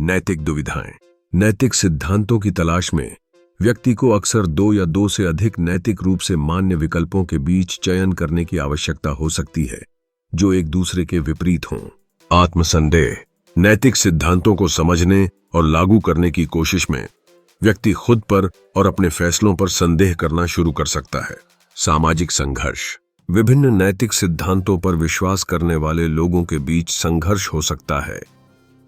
नैतिक दुविधाएं। नैतिक सिद्धांतों की तलाश में व्यक्ति को अक्सर दो या दो से अधिक नैतिक रूप से मान्य विकल्पों के बीच चयन करने की आवश्यकता हो सकती है, जो एक दूसरे के विपरीत हों। आत्मसंदेह। नैतिक सिद्धांतों को समझने और लागू करने की कोशिश में व्यक्ति खुद पर और अपने फैसलों पर संदेह करना शुरू कर सकता है। सामाजिक संघर्ष। विभिन्न नैतिक सिद्धांतों पर विश्वास करने वाले लोगों के बीच संघर्ष हो सकता है,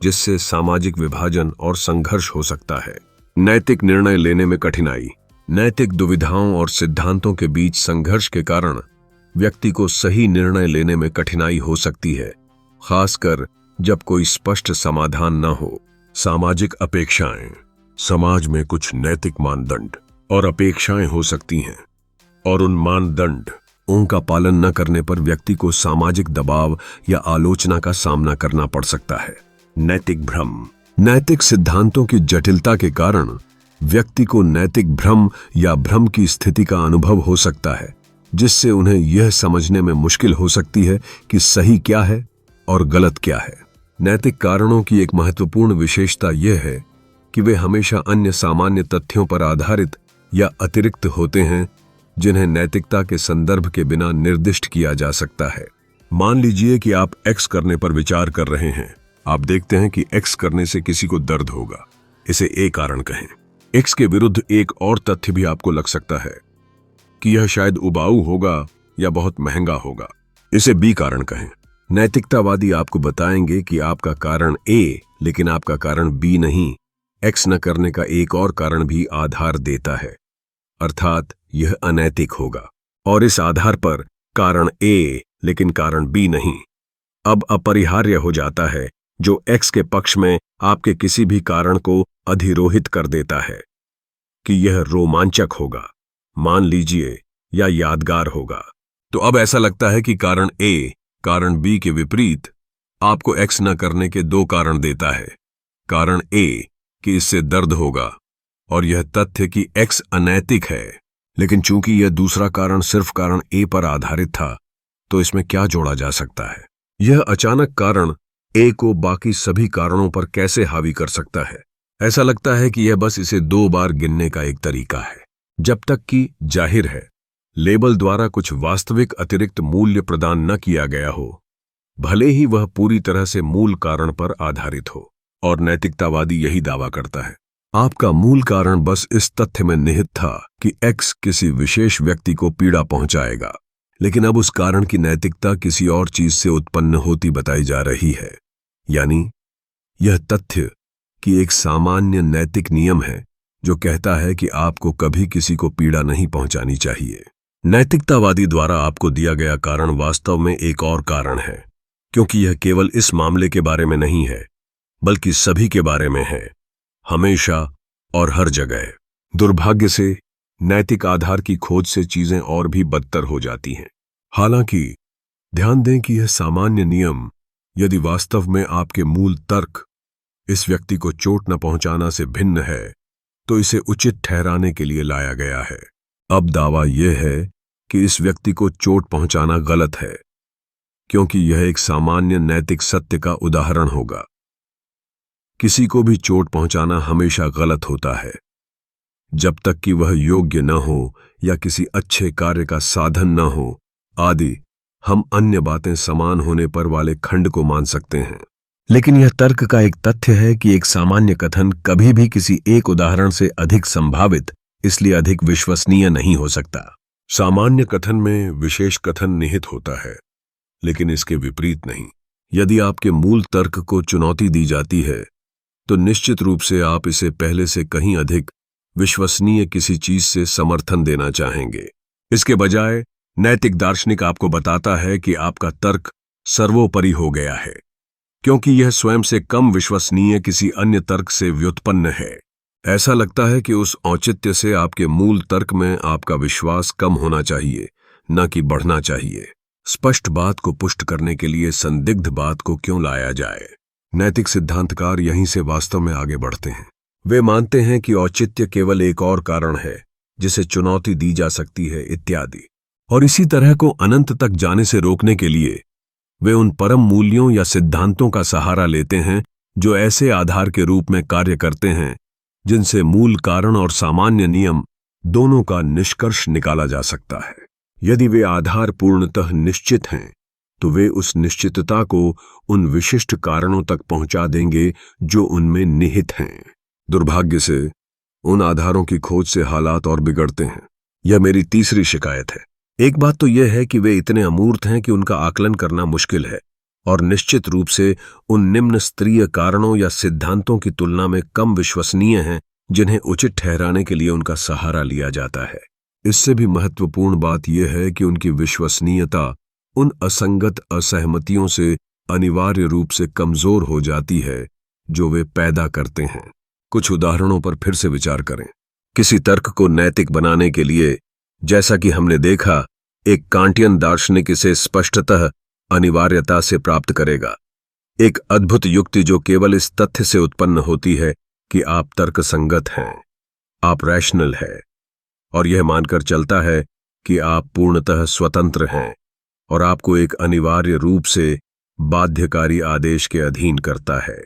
जिससे सामाजिक विभाजन और संघर्ष हो सकता है। नैतिक निर्णय लेने में कठिनाई। नैतिक दुविधाओं और सिद्धांतों के बीच संघर्ष के कारण व्यक्ति को सही निर्णय लेने में कठिनाई हो सकती है, खासकर जब कोई स्पष्ट समाधान न हो। सामाजिक अपेक्षाएं। समाज में कुछ नैतिक मानदंड और अपेक्षाएं हो सकती हैं, और उन मानदंडों का पालन न करने पर व्यक्ति को सामाजिक दबाव या आलोचना का सामना करना पड़ सकता है। नैतिक भ्रम। नैतिक सिद्धांतों की जटिलता के कारण व्यक्ति को नैतिक भ्रम या भ्रम की स्थिति का अनुभव हो सकता है, जिससे उन्हें यह समझने में मुश्किल हो सकती है कि सही क्या है और गलत क्या है। नैतिक कारणों की एक महत्वपूर्ण विशेषता यह है कि वे हमेशा अन्य सामान्य तथ्यों पर आधारित या अतिरिक्त होते हैं, जिन्हें नैतिकता के संदर्भ के बिना निर्दिष्ट किया जा सकता है। मान लीजिए कि आप एक्स करने पर विचार कर रहे हैं। आप देखते हैं कि एक्स करने से किसी को दर्द होगा। इसे ए कारण कहें। एक्स के विरुद्ध एक और तथ्य भी आपको लग सकता है कि यह शायद उबाऊ होगा या बहुत महंगा होगा। इसे बी कारण कहें। नैतिकतावादी आपको बताएंगे कि आपका कारण ए, लेकिन आपका कारण बी नहीं, एक्स न करने का एक और कारण भी आधार देता है, अर्थात यह अनैतिक होगा। और इस आधार पर कारण ए लेकिन कारण बी नहीं अब अपरिहार्य हो जाता है, जो एक्स के पक्ष में आपके किसी भी कारण को अधिरोहित कर देता है कि यह रोमांचक होगा, मान लीजिए, या यादगार होगा। तो अब ऐसा लगता है कि कारण ए कारण बी के विपरीत आपको एक्स न करने के दो कारण देता है। कारण ए कि इससे दर्द होगा, और यह तथ्य कि एक्स अनैतिक है। लेकिन चूंकि यह दूसरा कारण सिर्फ कारण ए पर आधारित था, तो इसमें क्या जोड़ा जा सकता है? यह अचानक कारण ए को बाकी सभी कारणों पर कैसे हावी कर सकता है? ऐसा लगता है कि यह बस इसे दो बार गिनने का एक तरीका है, जब तक कि जाहिर है लेबल द्वारा कुछ वास्तविक अतिरिक्त मूल्य प्रदान न किया गया हो, भले ही वह पूरी तरह से मूल कारण पर आधारित हो। और नैतिकतावादी यही दावा करता है, आपका मूल कारण बस इस तथ्य में निहित था कि एक्स किसी विशेष व्यक्ति को पीड़ा पहुंचाएगा, लेकिन अब उस कारण की नैतिकता किसी और चीज से उत्पन्न होती बताई जा रही है। यानी यह तथ्य कि एक सामान्य नैतिक नियम है जो कहता है कि आपको कभी किसी को पीड़ा नहीं पहुंचानी चाहिए। नैतिकतावादी द्वारा आपको दिया गया कारण वास्तव में एक और कारण है, क्योंकि यह केवल इस मामले के बारे में नहीं है, बल्कि सभी के बारे में है, हमेशा और हर जगह। दुर्भाग्य से नैतिक आधार की खोज से चीजें और भी बदतर हो जाती हैं। हालांकि ध्यान दें कि यह सामान्य नियम, यदि वास्तव में आपके मूल तर्क इस व्यक्ति को चोट न पहुंचाना से भिन्न है, तो इसे उचित ठहराने के लिए लाया गया है। अब दावा यह है कि इस व्यक्ति को चोट पहुंचाना गलत है, क्योंकि यह एक सामान्य नैतिक सत्य का उदाहरण होगा। किसी को भी चोट पहुंचाना हमेशा गलत होता है, जब तक कि वह योग्य न हो या किसी अच्छे कार्य का साधन न हो आदि। हम अन्य बातें समान होने पर वाले खंड को मान सकते हैं, लेकिन यह तर्क का एक तथ्य है कि एक सामान्य कथन कभी भी किसी एक उदाहरण से अधिक संभावित, इसलिए अधिक विश्वसनीय नहीं हो सकता। सामान्य कथन में विशेष कथन निहित होता है, लेकिन इसके विपरीत नहीं। यदि आपके मूल तर्क को चुनौती दी जाती है, तो निश्चित रूप से आप इसे पहले से कहीं अधिक विश्वसनीय किसी चीज से समर्थन देना चाहेंगे। इसके बजाय नैतिक दार्शनिक आपको बताता है कि आपका तर्क सर्वोपरि हो गया है, क्योंकि यह स्वयं से कम विश्वसनीय किसी अन्य तर्क से व्युत्पन्न है। ऐसा लगता है कि उस औचित्य से आपके मूल तर्क में आपका विश्वास कम होना चाहिए, न कि बढ़ना चाहिए। स्पष्ट बात को पुष्ट करने के लिए संदिग्ध बात को क्यों लाया जाए? नैतिक सिद्धांतकार यहीं से वास्तव में आगे बढ़ते हैं। वे मानते हैं कि औचित्य केवल एक और कारण है जिसे चुनौती दी जा सकती है, इत्यादि। और इसी तरह को अनंत तक जाने से रोकने के लिए वे उन परम मूल्यों या सिद्धांतों का सहारा लेते हैं जो ऐसे आधार के रूप में कार्य करते हैं जिनसे मूल कारण और सामान्य नियम दोनों का निष्कर्ष निकाला जा सकता है। यदि वे आधार पूर्णतः निश्चित हैं तो वे उस निश्चितता को उन विशिष्ट कारणों तक पहुंचा देंगे जो उनमें निहित हैं। दुर्भाग्य से उन आधारों की खोज से हालात और बिगड़ते हैं। यह मेरी तीसरी शिकायत है। एक बात तो यह है कि वे इतने अमूर्त हैं कि उनका आकलन करना मुश्किल है और निश्चित रूप से उन निम्न स्तरीय कारणों या सिद्धांतों की तुलना में कम विश्वसनीय हैं जिन्हें उचित ठहराने के लिए उनका सहारा लिया जाता है। इससे भी महत्वपूर्ण बात यह है कि उनकी विश्वसनीयता उन असंगत असहमतियों से अनिवार्य रूप से कमजोर हो जाती है जो वे पैदा करते हैं। कुछ उदाहरणों पर फिर से विचार करें। किसी तर्क को नैतिक बनाने के लिए, जैसा कि हमने देखा, एक कांटियन दार्शनिक इसे स्पष्टतः अनिवार्यता से प्राप्त करेगा। एक अद्भुत युक्ति जो केवल इस तथ्य से उत्पन्न होती है कि आप तर्कसंगत हैं, आप रैशनल हैं, और यह मानकर चलता है कि आप पूर्णतः स्वतंत्र हैं और आपको एक अनिवार्य रूप से बाध्यकारी आदेश के अधीन करता है।